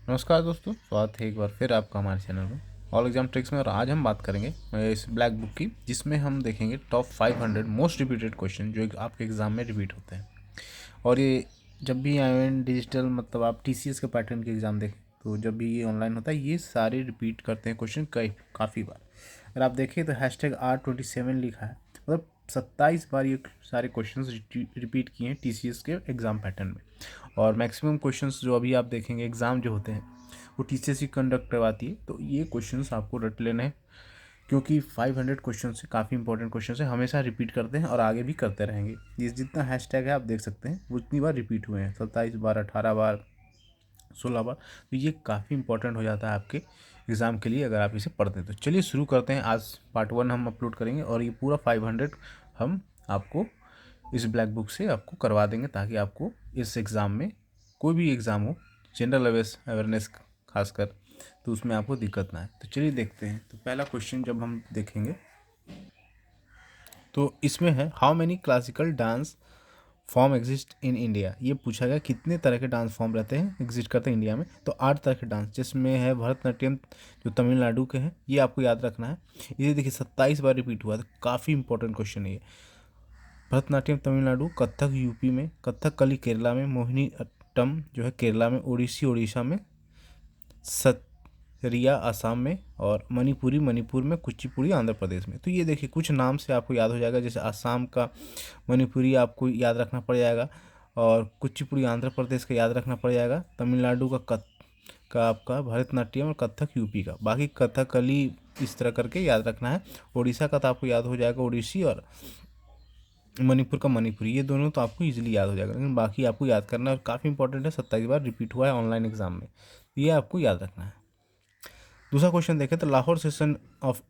नमस्कार दोस्तों, स्वागत है एक बार फिर आपका हमारे चैनल में ऑल एग्जाम ट्रिक्स में। और आज हम बात करेंगे इस ब्लैक बुक की, जिसमें हम देखेंगे टॉप 500 मोस्ट रिपीटेड क्वेश्चन जो आपके एग्जाम में रिपीट होते हैं। और ये जब भी आई डिजिटल मतलब आप TCS के पैटर्न के एग्ज़ाम देखें तो जब भी ये ऑनलाइन होता है ये सारे रिपीट करते हैं क्वेश्चन काफ़ी बार। अगर आप देखें तो #R27 लिखा है, मतलब 27 बार ये सारे क्वेश्चंस रिपीट किए हैं TCS के एग्ज़ाम पैटर्न में। और मैक्सिमम क्वेश्चंस जो अभी आप देखेंगे एग्ज़ाम जो होते हैं वो TCS ही कंडक्ट करवाती है, तो ये क्वेश्चंस आपको रट लेने हैं, क्योंकि 500 क्वेश्चन से काफ़ी इंपॉर्टेंट क्वेश्चन है, हमेशा रिपीट करते हैं और आगे भी करते रहेंगे। जितना हैशटैग है आप देख सकते हैं वो उतनी बार रिपीट हुए हैं, 27 बार, 18 बार, 16 बार। तो ये काफ़ी इंपॉर्टेंट हो जाता है आपके एग्ज़ाम के लिए अगर आप इसे पढ़ते हैं। तो चलिए शुरू करते हैं। आज पार्ट 1 हम अपलोड करेंगे और ये पूरा 500 हम आपको इस ब्लैक बुक से आपको करवा देंगे, ताकि आपको इस एग्ज़ाम में कोई भी एग्ज़ाम हो, जनरल अवेयरनेस खासकर, तो उसमें आपको दिक्कत ना आए। तो चलिए देखते हैं। तो पहला क्वेश्चन जब हम देखेंगे तो इसमें है, how many classical dance form exist in India. ये पूछा गया कितने तरह के डांस फॉर्म रहते हैं, एग्जिस्ट करते हैं इंडिया में। तो 8 तरह के डांस, जिसमें है भरतनाट्यम जो तमिलनाडु के हैं, ये आपको याद रखना है। ये देखिए 27 बार रिपीट हुआ, तो काफ़ी इंपॉर्टेंट क्वेश्चन है ये। भरतनाट्यम तमिलनाडु, कथक यूपी में, कथकली केरला में, मोहिनी अट्टम जो है केरला में, ओडिसी ओडिशा में, सतरिया असम में, और मणिपुरी मणिपुर में, कुचिपुड़ी आंध्र प्रदेश में। तो ये देखिए कुछ नाम से आपको याद हो जाएगा, जैसे असम का मणिपुरी आपको याद रखना पड़ जाएगा, और कुचिपुड़ी आंध्र प्रदेश का याद रखना पड़ जाएगा, तमिलनाडु का आपका भरतनाट्यम, और कथक यूपी का। बाकी कथकली इस तरह करके याद रखना है। उड़ीसा का तो आपको याद हो जाएगा ओडिसी, और मणिपुर का मणिपुरी, ये दोनों तो आपको इजीली याद हो जाएगा, लेकिन बाकी आपको याद करना है, काफ़ी इंपॉर्टेंट है। 27 बार रिपीट हुआ है ऑनलाइन एग्जाम में, ये आपको याद रखना है। दूसरा क्वेश्चन देखें तो, Lahore session of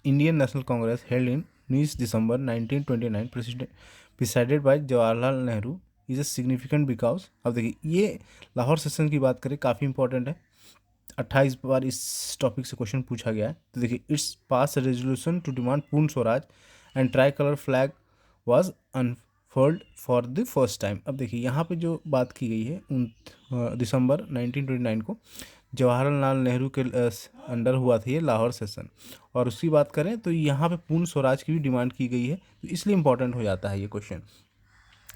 Indian national Congress held in 19 December 1929 presided bye Jawaharlal Nehru is a significant because. अब देखिए ये लाहौर सेशन की बात करें, काफ़ी इंपॉर्टेंट है। 28 बार इस टॉपिक से क्वेश्चन पूछा गया है। तो देखिए, it's pass resolution to demand Purna Swaraj and tricolour flag was unfold for the first time. अब देखिए यहाँ पे जो बात की गई है, 19 दिसंबर 1929 को जवाहरलाल नेहरू के अंडर हुआ था ये लाहौर सेशन। और उसकी बात करें तो यहाँ पे पूर्ण स्वराज की भी डिमांड की गई है, तो इसलिए इंपॉर्टेंट हो जाता है ये क्वेश्चन,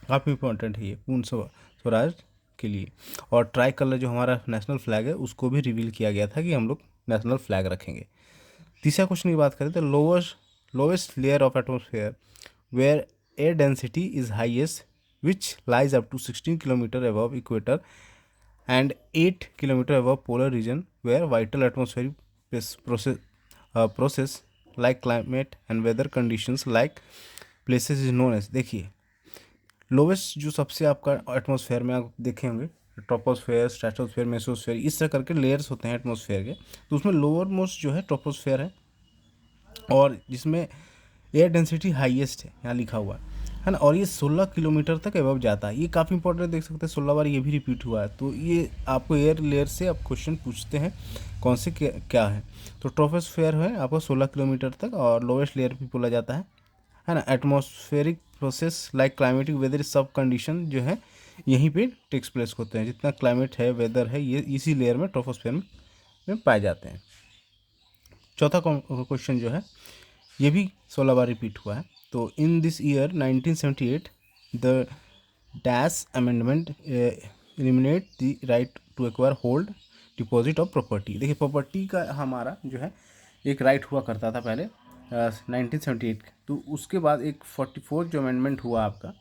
काफ़ी इंपॉर्टेंट है ये पूर्ण स्वराज के लिए। और ट्राई कलर जो हमारा नेशनल फ्लैग है उसको भी रिवील किया गया था कि हम लोग नेशनल फ्लैग रखेंगे। तीसरा क्वेश्चन की बात करें तो, lowest layer of atmosphere where air density is highest which lies up to 16 kilometre above equator and 8 kilometer above polar region where vital atmospheric process like climate and weather conditions like places is known as। देखिए lowest जो सबसे आपका atmosphere में आप देखे होंगे, troposphere, stratosphere, mesosphere, इस तरह करके लेयर्स होते हैं एटमॉस्फेयर के। तो उसमें लोअर मोस्ट जो है ट्रोपोस्फेयर है, और जिसमें एयर डेंसिटी हाईएस्ट है, यहाँ लिखा हुआ है ना। और ये 16 किलोमीटर तक एबव जाता है, ये काफ़ी इंपॉर्टेंट, देख सकते हैं 16 बार ये भी रिपीट हुआ है। तो ये आपको एयर लेयर से आप क्वेश्चन पूछते हैं कौन से क्या है। तो ट्रोपोस्फेयर है आपको 16 किलोमीटर तक, और लोवेस्ट लेयर भी बोला जाता है ना। Atmospheric process like climatic weather सब कंडीशन जो है यहीं पे टेक्स प्लेस होते हैं, जितना क्लाइमेट है, वेदर है, ये इसी लेयर में ट्रोपोस्फेयर में पाए जाते हैं। चौथा क्वेश्चन जो है ये भी 16 बार रिपीट हुआ है। तो in this year 1978 the dash amendment eliminate the right to acquire hold deposit of property. देखिए प्रॉपर्टी का हमारा जो है एक राइट हुआ करता था पहले 1978, तो उसके बाद एक 44 जो अमेंडमेंट हुआ आपका,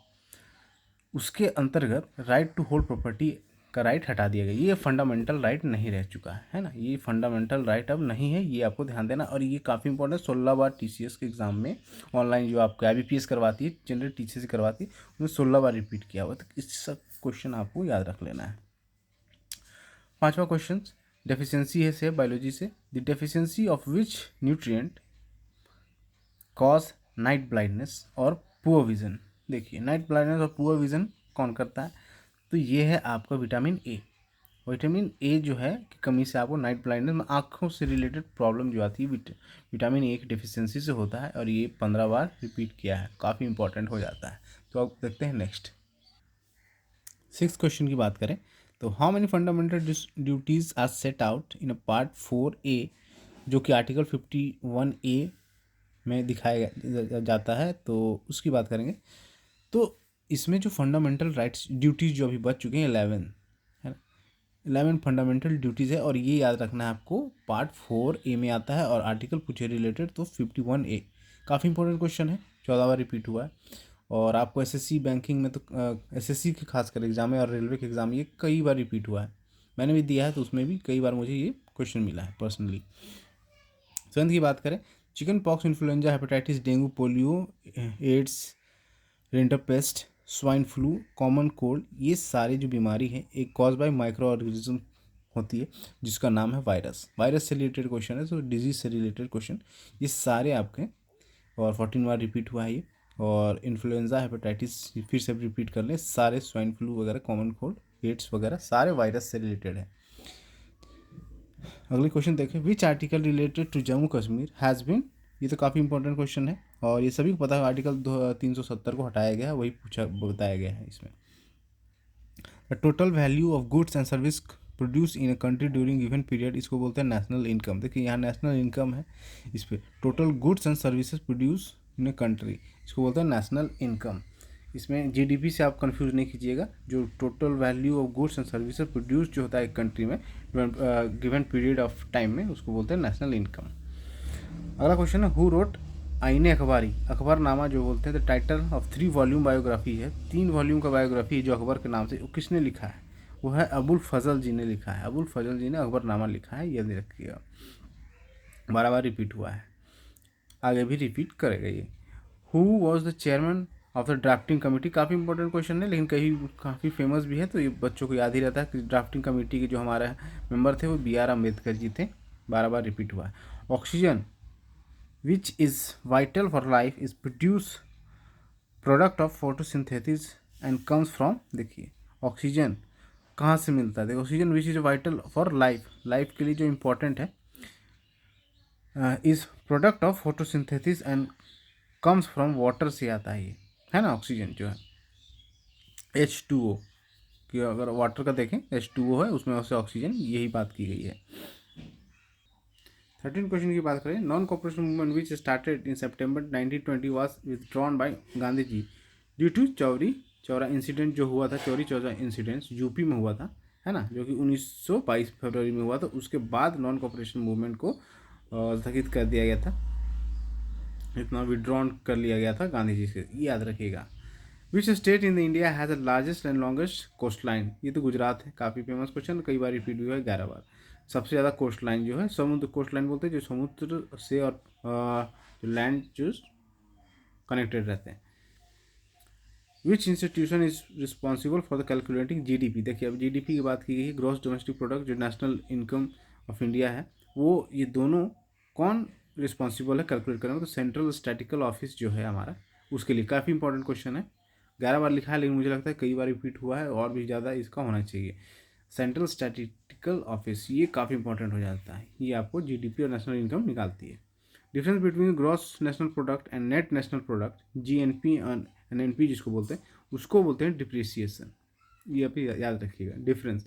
उसके अंतर्गत राइट टू होल्ड प्रॉपर्टी का राइट हटा दिया गया। ये फंडामेंटल राइट नहीं रह चुका है ना, ये फंडामेंटल राइट अब नहीं है, ये आपको ध्यान देना। और ये काफ़ी इंपॉर्टेंट, 16 बार TCS के एग्जाम में ऑनलाइन जो आपको IBPS करवाती है, जनरल TCS करवाती है, उसमें 16 बार रिपीट किया हुआ। तो इस सब क्वेश्चन आपको याद रख लेना है। पांचवा क्वेश्चन डेफिशिएंसी है से बायोलॉजी से, the deficiency of which nutrient cause night blindness और पुअर विजन। देखिए नाइट ब्लाइंडनेस और पुअर विजन कौन करता है, तो ये है आपका विटामिन ए। विटामिन ए जो है कि कमी से आपको नाइट ब्लाइंडनेस में आँखों से रिलेटेड प्रॉब्लम जो आती है विटामिन ए की डिफिशियंसी से होता है, और ये 15 बार रिपीट किया है, काफ़ी इंपॉर्टेंट हो जाता है। तो अब देखते हैं नेक्स्ट 6 क्वेश्चन की बात करें तो how many fundamental duties are set out in a part 4A, जो कि आर्टिकल 51A में दिखाया जाता है, तो उसकी बात करेंगे। तो इसमें जो फंडामेंटल राइट्स ड्यूटीज़ जो अभी बच चुके हैं 11 है ना, 11 फंडामेंटल ड्यूटीज़ है, और ये याद रखना है आपको, पार्ट 4A में आता है, और आर्टिकल पूछे रिलेटेड तो 51A। काफ़ी इंपॉर्टेंट क्वेश्चन है, 14 बार रिपीट हुआ है, और आपको एसएससी बैंकिंग में तो एसएससी के खासकर एग्जाम है और रेलवे के एग्ज़ाम ये कई बार रिपीट हुआ है, मैंने भी दिया है तो उसमें भी कई बार मुझे ये क्वेश्चन मिला है पर्सनली। सेवंथ की बात करें, chicken pox, influenza, hepatitis, dengue, polio, AIDS, rinderpest, swine flu, common cold, ये सारी जो बीमारी है एक कॉज बाय माइक्रो ऑर्गेनिज्म होती है जिसका नाम है वायरस। वायरस से रिलेटेड क्वेश्चन है, तो डिजीज से रिलेटेड क्वेश्चन ये सारे आपके, और 14 बार रिपीट हुआ है ये। और इन्फ्लुएंजा, हेपेटाइटिस फिर से रिपीट कर लें, सारे स्वाइन फ्लू वगैरह, कॉमन कोल्ड, एड्स वगैरह सारे वायरस से रिलेटेड है। अगले क्वेश्चन देखें, which article related to Jammu Kashmir has been, ये तो काफ़ी इंपॉर्टेंट क्वेश्चन है, और ये सभी को पता है, आर्टिकल 370 को हटाया गया है, वही पूछा बताया गया है इसमें। The total value of goods and service produce in a country during given period, इसको बोलते हैं नेशनल इनकम। देखिए यहाँ नेशनल इनकम है, इस पर total goods and services produce in a country, इसको बोलते हैं नेशनल इनकम। इसमें जीडीपी से आप कंफ्यूज नहीं कीजिएगा, जो total value of goods and services produce जो होता है एक कंट्री में गिवन पीरियड ऑफ टाइम में, उसको बोलते हैं नेशनल इनकम। अगला क्वेश्चन है, हु रोट आईने अखबारी, अखबारनामा जो बोलते हैं, the title of 3 volume biography है, 3 वॉल्यूम का बायोग्राफी जो अकबर के नाम से, वो किसने लिखा है, वो है अबुल फजल जी ने लिखा है। अबुल फजल जी ने अकबरनामा लिखा है, याद रखिएगा, 12 बार रिपीट हुआ है, आगे भी रिपीट करेगा ये। Who was the chairman of the drafting committee, काफ़ी इंपॉर्टेंट क्वेश्चन है, लेकिन कहीं काफ़ी फेमस भी है, तो ये बच्चों को याद ही रहता है कि ड्राफ्टिंग कमेटी के जो हमारे मेंबर थे वो BR अम्बेडकर जी थे, 12 बार रिपीट हुआ है। Oxygen which is vital for life is produce product of photosynthesis and comes from, देखिए ऑक्सीजन कहाँ से मिलता है, देखो oxygen which is vital for life, life के लिए जो इम्पोर्टेंट है, is product of photosynthesis and comes from water से आता है ये, है ना, ऑक्सीजन जो है H2O कि अगर वाटर का देखें H2O है, उसमें उससे ऑक्सीजन, यही बात की गई है। 13 क्वेश्चन की बात करें, non cooperation movement which started in September 1920 was withdrawn by Gandhi ji due to Chauri Chaura incident, जो हुआ था चौरी चौरा इंसिडेंट यूपी में हुआ था, है ना, जो कि 1922 फरवरी में हुआ था। उसके बाद नॉन कॉपरेशन मूवमेंट को स्थगित कर दिया गया था, इतना विड्रॉन कर लिया गया था गांधी जी से, ये याद रखिएगा। Which state in the India has the largest and longest coastline, ये तो गुजरात है, काफ़ी फेमस क्वेश्चन, कई बार रिपीट हुआ है, 11 बार। सबसे ज़्यादा कोस्ट लाइन जो है, समुद्र कोस्ट लाइन बोलते हैं, जो समुद्र से और जो लैंड जो कनेक्टेड रहते हैं। विच institution is responsible for the calculating GDP, देखिए अब जीडीपी की बात की गई है, ग्रॉस डोमेस्टिक प्रोडक्ट, जो नेशनल इनकम ऑफ इंडिया है, वो ये दोनों कौन रिस्पॉन्सिबल है कैलकुलेट करने में, तो सेंट्रल स्टैटिकल ऑफिस जो है हमारा, उसके लिए। काफ़ी इंपॉर्टेंट क्वेश्चन है, 11 बार लिखा है, लेकिन मुझे लगता है कई बार रिपीट हुआ है, और भी ज़्यादा इसका होना चाहिए। सेंट्रल स्टैटिस्टिकल ऑफिस, ये काफ़ी इंपॉर्टेंट हो जाता है, ये आपको जीडीपी और नेशनल इनकम निकालती है। Difference between gross national product and net national product, GNP and NNP जिसको बोलते हैं, उसको बोलते हैं डिप्रिसिएशन, ये अभी याद रखिएगा difference.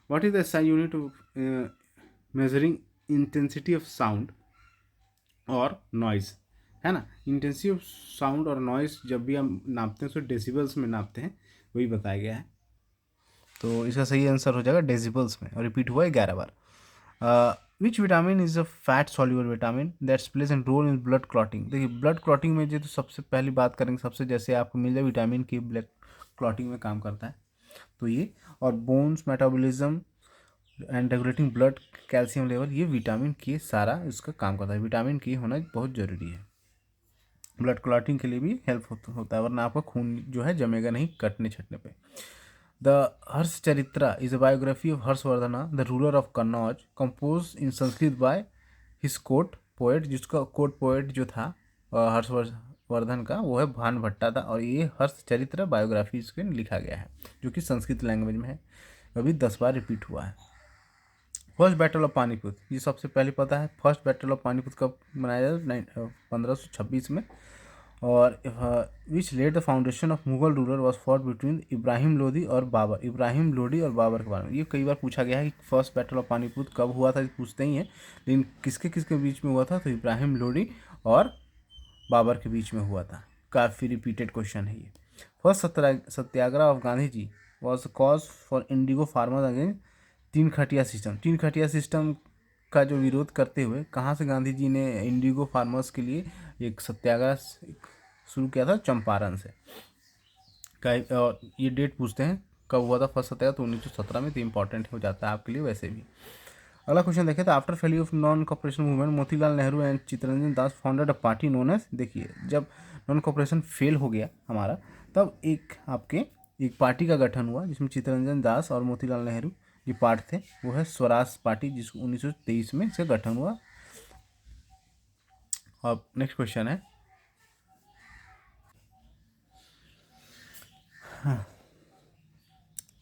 What is the SI unit of measuring intensity of sound और नॉइज़, है ना, इंटेंसिटी ऑफ साउंड और नॉइज़ जब भी हम नापते हैं, उसको डेसिबल्स में नापते हैं, वही बताया गया है, तो इसका सही आंसर हो जाएगा डेसिबल्स में, और रिपीट हुआ है 11 बार। Which vitamin is a fat soluble vitamin that's plays and role in blood clotting, देखिए ब्लड क्लॉटिंग में जो तो सबसे पहली बात करेंगे, सबसे जैसे आपको मिल जाए विटामिन की, ब्लड क्लॉटिंग में काम करता है, तो ये, और bones metabolism and regulating blood calcium level, ये विटामिन के सारा इसका काम करता है, विटामिन के होना बहुत ज़रूरी है, ब्लड क्लॉटिंग के लिए भी हेल्प होता है, वरना आपका खून जो है जमेगा नहीं कटने छटने पे। The Harsha Charitra is a biography of Harshavardhana the ruler of Kannauj, composed in Sanskrit by his court poet, जिसका कोर्ट पोएट जो था हर्षवर्धन का, वो है भानभट्टा था, और ये हर्ष चरित्र बायोग्राफी इसके लिखा गया है, जो कि संस्कृत लैंग्वेज में है, अभी 10 बार रिपीट हुआ है। फर्स्ट बैटल ऑफ पानीपत, ये सबसे पहले पता है, फर्स्ट बैटल ऑफ पानीपत कब मनाया जाता है, 1526 में, और विच lead the foundation of Mughal ruler was fought between Ibrahim Lodi और बाबर। इब्राहिम लोदी और बाबर के बारे में ये कई बार पूछा गया है कि फर्स्ट बैटल ऑफ पानीपत कब हुआ था, पूछते ही हैं, लेकिन किसके किसके बीच में हुआ था, तो इब्राहिम लोदी और बाबर के बीच में हुआ था। काफ़ी रिपीटेड क्वेश्चन है ये। First satyagraha of Gandhi ji was cause for indigo farmers against tinkathia system. तीन खटिया सिस्टम का जो विरोध करते हुए कहाँ से गांधी जी ने इंडिगो फार्मर्स के लिए एक सत्याग्रह शुरू किया था, चंपारण से। और ये डेट पूछते हैं कब हुआ था फर्स्ट सत्याग्रह, तो 1917 में, तो इंपॉर्टेंट हो जाता है आपके लिए वैसे भी। अगला क्वेश्चन देखें तो after failure of non cooperation movement Motilal Nehru and Chittaranjan Das founded a party known as. देखिए जब नॉन कॉपरेशन फेल हो गया हमारा, तब एक पार्टी का गठन हुआ जिसमें चित्तरंजन दास और मोतीलाल नेहरू ये पार्ट थे, वो है स्वराज पार्टी, जिसको 1923 में इसका गठन हुआ। अब नेक्स्ट क्वेश्चन है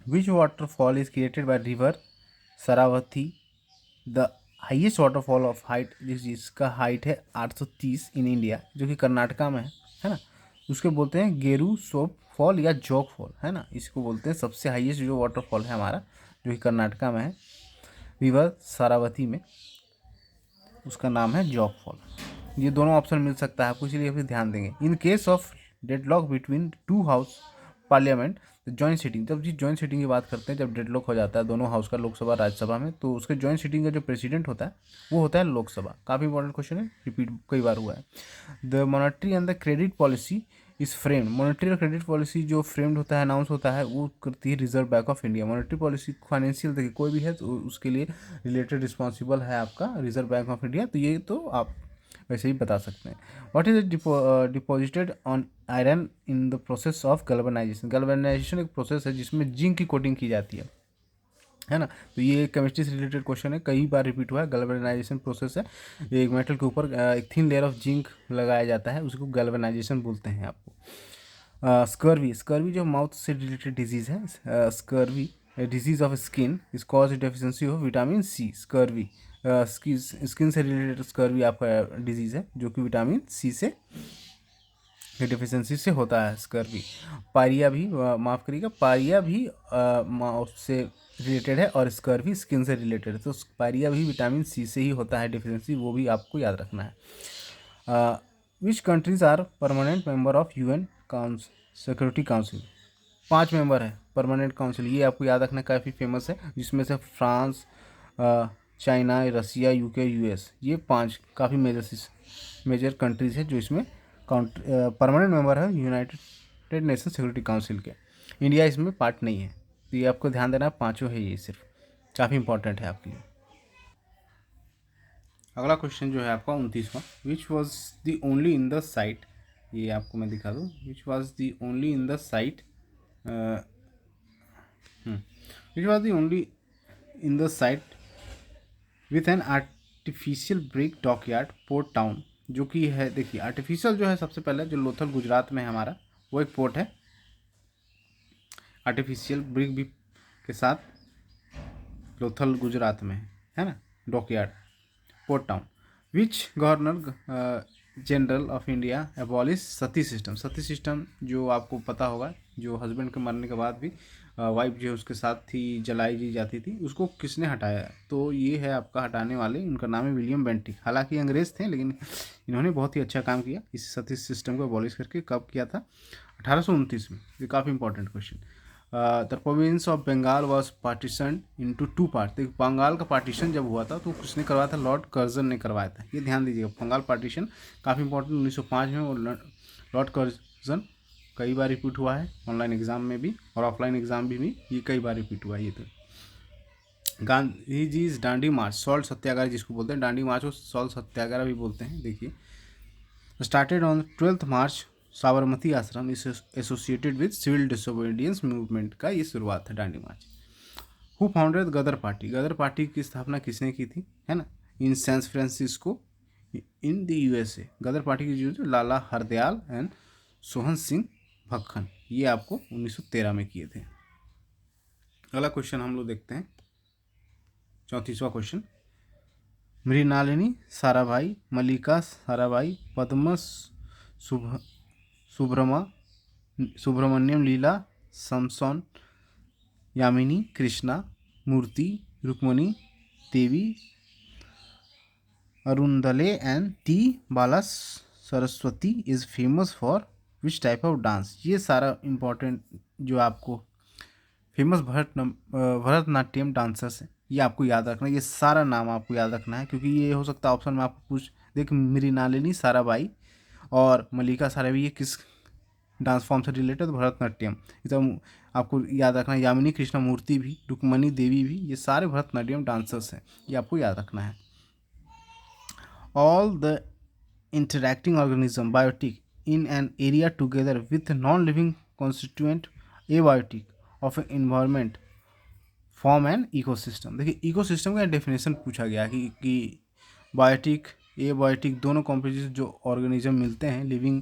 which waterfall is created by river Sharavati the highest waterfall of height, जिसका हाइट है 830 इन इंडिया, जो कि कर्नाटका में है ना, उसके बोलते हैं गेरू सोप फॉल या जोग फॉल, है ना, इसको बोलते हैं सबसे हाईएस्ट जो वाटरफॉल है हमारा, जो कि कर्नाटका में है, रिवर शरावती में, उसका नाम है जोग फॉल। ये दोनों ऑप्शन मिल सकता है आपको, इसलिए फिर ध्यान देंगे। In case of deadlock between two house parliament joint sitting, जब जी जॉइंट सीटिंग की बात करते हैं, जब डेडलॉक हो जाता है दोनों हाउस का, लोकसभा राज्यसभा में, तो उसके जॉइंट सीटिंग का जो प्रेसिडेंट होता है वो होता है लोकसभा। काफ़ी इंपॉर्टेंट क्वेश्चन है, रिपीट कई बार हुआ है। The monetary and the credit policy is framed. Monetary और क्रेडिट पॉलिसी जो फ्रेम्ड होता है, अनाउंस होता है, वो करती है reserve bank of India. Monetary policy financial देखिए कोई भी है तो उसके लिए रिलेटेड रिस्पॉन्सिबल है आपका रिजर्व बैंक ऑफ इंडिया, तो ये तो आप वैसे ही बता सकते हैं। What is deposited on iron in the process of galvanisation. Galvanisation एक प्रोसेस है जिसमें जिंक की कोटिंग की जाती है ना, तो ये केमिस्ट्री से रिलेटेड क्वेश्चन है, कई बार रिपीट हुआ है। गैल्वेनाइजेशन प्रोसेस है, ये एक मेटल के ऊपर एक थिन लेयर ऑफ जिंक लगाया जाता है, उसको गैल्वेनाइजेशन बोलते हैं आपको। स्कर्वी, स्कर्वी जो माउथ से रिलेटेड डिजीज़ है, scurvy disease of skin is cause deficiency of vitamin C. Scurvy skin से रिलेटेड स्कर्वी आपका डिजीज़ है जो कि विटामिन सी से डिफिशियंसी से होता है स्कर्वी। पायरिया भी माफ़ करिएगा, पायरिया भी से रिलेटेड है और स्कर्वी स्किन से रिलेटेड है, तो पायरिया भी विटामिन सी से ही होता है डिफिशियंसी, वो भी आपको याद रखना है। Which countries are permanent member of UN security council. 5 member है परमानेंट काउंसिल, ये आपको याद रखना, काफ़ी फेमस है, जिसमें से France, China, Russia, UK, US, ये 5 काफ़ी मेजर कंट्रीज़ है जो इसमें परमानेंट मेंबर है यूनाइटेड नेशन सिक्योरिटी काउंसिल के। इंडिया इसमें पार्ट नहीं है, तो ये आपको ध्यान देना है, 5 है ये, सिर्फ काफ़ी इंपॉर्टेंट है आपके लिए। अगला क्वेश्चन जो है आपका 29वां, which was the only in the site, ये आपको मैं दिखा दूँ, which was the only in the site, which was the only in the site with an artificial brick dockyard port town, जो कि है, देखिए आर्टिफिशियल जो है सबसे पहले जो लोथल गुजरात में है हमारा, वो एक पोर्ट है आर्टिफिशियल ब्रिक भी के साथ, लोथल गुजरात में है ना, dockyard port town. Which governor general of India abolish Sati system. Sati system जो आपको पता होगा, जो हस्बैंड के मरने के बाद भी वाइफ जो है उसके साथ थी, जलाई जी जाती थी, उसको किसने हटाया, तो ये है आपका हटाने वाले, उनका नाम है विलियम बेंटिक। हालांकि अंग्रेज थे, लेकिन इन्होंने बहुत ही अच्छा काम किया इस सती सिस्टम को अबॉलिश करके। कब किया था, 1829 में। ये काफ़ी important question. The province of Bengal was partition into 2 part. तो बंगाल का पार्टीशन जब हुआ था तो किसने करवाया था, लॉर्ड कर्जन ने करवाया था, ये ध्यान दीजिएगा। बंगाल पार्टीशन काफ़ी इंपॉर्टेंट 1905 में, और लॉर्ड कर्जन कई बार रिपीट हुआ है ऑनलाइन एग्जाम में भी और ऑफलाइन एग्जाम भी ये कई बार रिपीट हुआ है ये तो। गांधी जी दांडी मार्च, सॉल्ट सत्याग्रह जिसको बोलते हैं, दांडी मार्च को सॉल्ट सत्याग्रह भी बोलते हैं। देखिए started on 12 March, Sabarmati Ashram is associated with civil disobedience movement का ये शुरुआत है Dandi march. Who founded Ghadar party, Ghadar party की स्थापना किसने की थी, है ना, in San Francisco in the USA. Ghadar party की जो लाला हरदयाल एंड सोहन सिंह भक्खन, ये आपको 1913 में किए थे। अगला क्वेश्चन हम लोग देखते हैं 34वां question. Mrinalini Sarabhai, Mallika Sarabhai, Padma Subrahmanyam Leela, Samson, Yamini Krishna, Murthy, Rukmini Devi, Arundale and T Bala Saraswati is famous for which type of dance. ये सारा इम्पोर्टेंट जो आपको फेमस भरतनाट्यम डांसर्स हैं ये आपको याद रखना है। ये सारा नाम आपको याद रखना है क्योंकि ये हो सकता है ऑप्शन में आपको पूछ देख मृणालिनी साराबाई और मल्लिका साराभाई ये किस डांस फॉर्म से रिलेटेड, भरतनाट्यम। ये तो आपको याद रखना है। यामिनी कृष्णा मूर्ति भी, रुक्मणी देवी भी, ये सारे भरतनाट्यम डांसर्स हैं, ये आपको याद रखना है। All the interacting organism biotic in an area together with non living constituent abiotic of an environment form an ecosystem. देखिए इकोसिस्टम का डेफिनेशन पूछा गया कि बायोटिक एबायोटिक दोनों कॉम्पोजिट जो ऑर्गेनिज्म मिलते हैं, लिविंग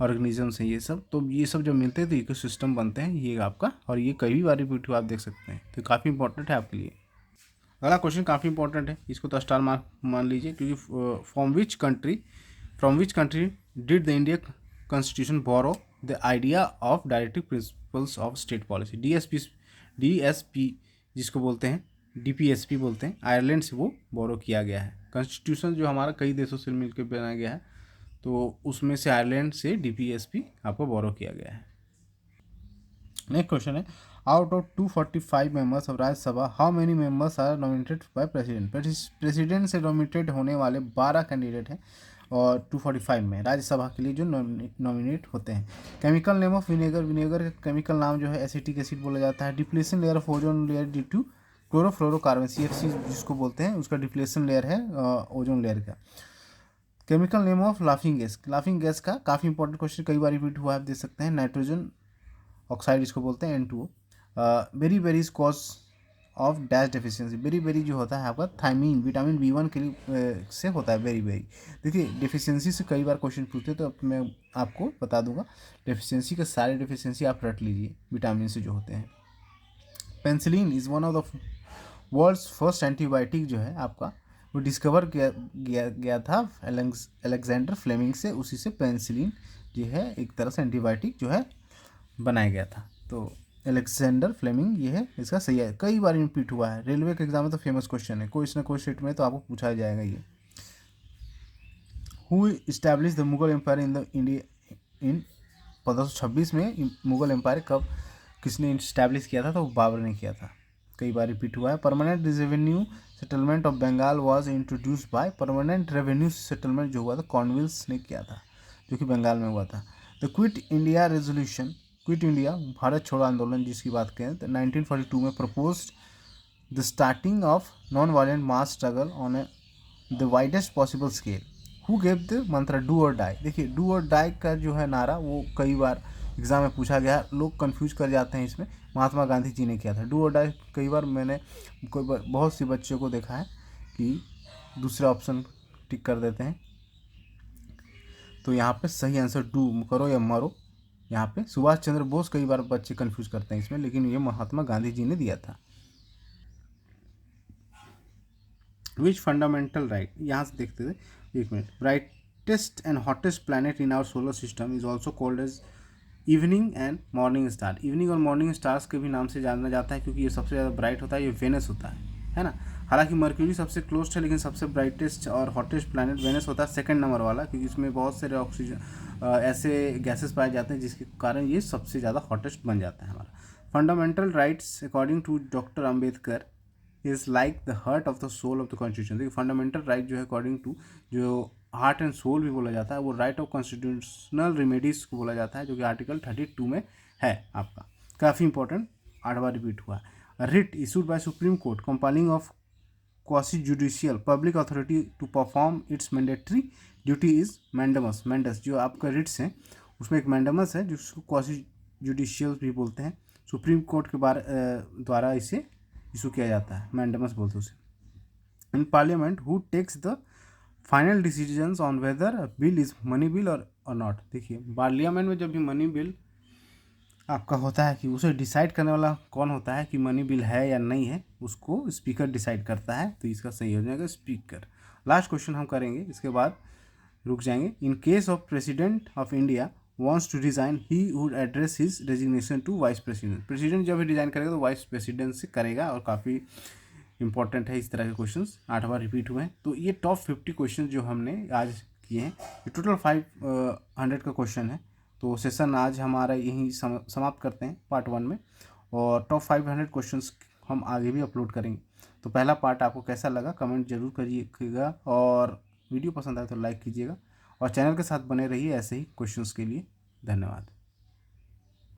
ऑर्गेनिजम्स हैं ये सब, तो ये सब जब मिलते हैं तो इकोसिस्टम बनते हैं ये आपका। और ये कई बार रिपीट हुआ आप देख सकते हैं, तो काफ़ी इंपॉर्टेंट है आपके लिए। अगला क्वेश्चन काफ़ी इंपॉर्टेंट है, इसको तो स्टार मार्क मान लीजिए क्योंकि from which country did the India constitution borrow the idea of directive principles of state policy. DSP जिसको बोलते हैं, डीपीएसपी बोलते हैं, आयरलैंड से वो बोरो किया गया है। कॉन्स्टिट्यूशन जो हमारा कई देशों से मिलकर बनाया गया है, तो उसमें से आयरलैंड से डीपीएसपी आपको बोरो किया गया है। नेक्स्ट क्वेश्चन है, out of 245 members of Rajya Sabha how many members are nominated by president. President से नॉमिनेटेड होने वाले 12 कैंडिडेट हैं और 245 में राज्यसभा के लिए जो नॉमिनेट होते हैं। केमिकल नेम ऑफ विनेगर का केमिकल नाम जो है एसिटिक एसिड बोला जाता है। Depletion layer of ozone layer due to chlorofluorocarbon, CFC जिसको बोलते हैं, उसका डिप्लेशन लेयर है ओजोन लेयर का। Chemical name of laughing gas का काफ़ी इंपॉर्टेंट क्वेश्चन, कई बार रिपीट हुआ आप देख सकते हैं। नाइट्रोजन ऑक्साइड इसको बोलते हैं, N2O। Beri is cause of dash deficiency. Beri जो होता है आपका थायमीन, विटामिन B1 के लिए से होता है बेरी। देखिए डेफिशिएंसी से कई बार क्वेश्चन पूछते हैं, तो मैं आपको बता दूंगा डेफिशिएंसी के सारे डेफिशिएंसी आप रट लीजिए विटामिन से जो होते हैं। Penicillin is one of the world's first antibiotic जो है आपका, वो डिस्कवर गया था अलेक्जेंडर फ्लेमिंग से, उसी से पेंसिलिन जो है एक तरह से एंटीबायोटिक जो है बनाया गया था। तो अलेक्जेंडर फ्लेमिंग ये है इसका सही है, कई बार रिपीट हुआ है। रेलवे के एग्जाम में तो फेमस क्वेश्चन है, कोई ना कोई स्टेट में तो आपको पूछा जाएगा ये। Who establish the Mughal empire in the India in 1526 में मुगल एम्पायर कब किसने इस्टेब्लिश किया था, तो बाबर ने किया था, कई बार रिपीट हुआ है। Permanent revenue settlement of Bengal was introduced by, permanent revenue settlement जो हुआ था कॉर्नवालिस ने किया था, जो कि बंगाल में हुआ था। The quit India resolution, quit India Bharat छोड़ो आंदोलन जिसकी बात करें तो 1942 में proposed the starting of non violent mass struggle on the widest possible scale. Who gave the मंत्र डू और डाई। देखिए डू और डाई का जो है नारा वो कई बार एग्जाम में पूछा गया, लोग कंफ्यूज कर जाते हैं इसमें, महात्मा गांधी जी ने किया था। डू और डाई कई बार मैंने बहुत सी बच्चों को देखा है कि दूसरा ऑप्शन टिक कर देते हैं, तो यहाँ पे सही आंसर डू करो या मरो। यहाँ पे सुभाष चंद्र बोस कई बार बच्चे कंफ्यूज करते हैं इसमें, लेकिन ये महात्मा गांधी जी ने दिया था। विच फंडामेंटल राइट, यहाँ से देखते थे एक minute. Brightest and hottest planet in our solar system is also called as evening and morning star. Evening और मॉर्निंग स्टार्स के भी नाम से जाना जाता है क्योंकि ये सबसे ज़्यादा ब्राइट होता है, ये वेनस होता है ना। हालांकि मर्क्यूरी सबसे क्लोज है, लेकिन सबसे ब्राइटेस्ट और हॉटेस्ट प्लैनेट वेनस होता है, सेकंड नंबर वाला, क्योंकि इसमें बहुत सारे ऑक्सीजन ऐसे गैसेस पाए जाते हैं जिसके कारण ये सबसे ज़्यादा हॉटेस्ट बन जाता है हमारा। Fundamental rights according to doctor Ambedkar is like the heart of the soul of the constitution. देखिए फंडामेंटल राइट जो है अकॉर्डिंग टू, जो हार्ट एंड सोल भी बोला जाता है, वो राइट ऑफ कॉन्स्टिट्यूशनल रेमेडीज को बोला जाता है, जो कि आर्टिकल 32 में है आपका। काफ़ी इंपॉर्टेंट, 8 बार रिपीट हुआ है। Writ issued by supreme court compelling of quasi judicial public authority to perform its mandatory duty is mandamus. जो आपका रिट्स हैं उसमें एक मैंडमस है जिसको क्वासी जुडिशियल भी बोलते हैं, सुप्रीम कोर्ट के द्वारा इसे इशू किया जाता है, मैंडमस बोलते हैं उसे। In parliament who takes the final decisions on whether bill is money bill और नॉट। देखिए पार्लियामेंट में जब भी मनी बिल आपका होता है कि उसे डिसाइड करने वाला कौन होता है कि मनी बिल है या नहीं है, उसको स्पीकर डिसाइड करता है, तो इसका सही हो जाएगा स्पीकर। लास्ट क्वेश्चन हम करेंगे, इसके बाद रुक जाएंगे। इन case of president of India wants to resign, he would address his resignation to vice president. President जब रिजाइन करेगा तो वाइस प्रेसिडेंट से करेगा, और काफ़ी इंपॉर्टेंट है इस तरह के क्वेश्चंस 8 बार रिपीट हुए हैं। तो ये टॉप 50 क्वेश्चन जो हमने आज किए हैं, ये टोटल 500 का क्वेश्चन है। तो सेशन आज हमारा यहीं समाप्त करते हैं पार्ट 1 में, और टॉप 500 क्वेश्चंस हम आगे भी अपलोड करेंगे। तो पहला पार्ट आपको कैसा लगा कमेंट जरूर करिएगा, और वीडियो पसंद आए तो लाइक कीजिएगा, और चैनल के साथ बने रहिए ऐसे ही क्वेश्चंस के लिए। धन्यवाद।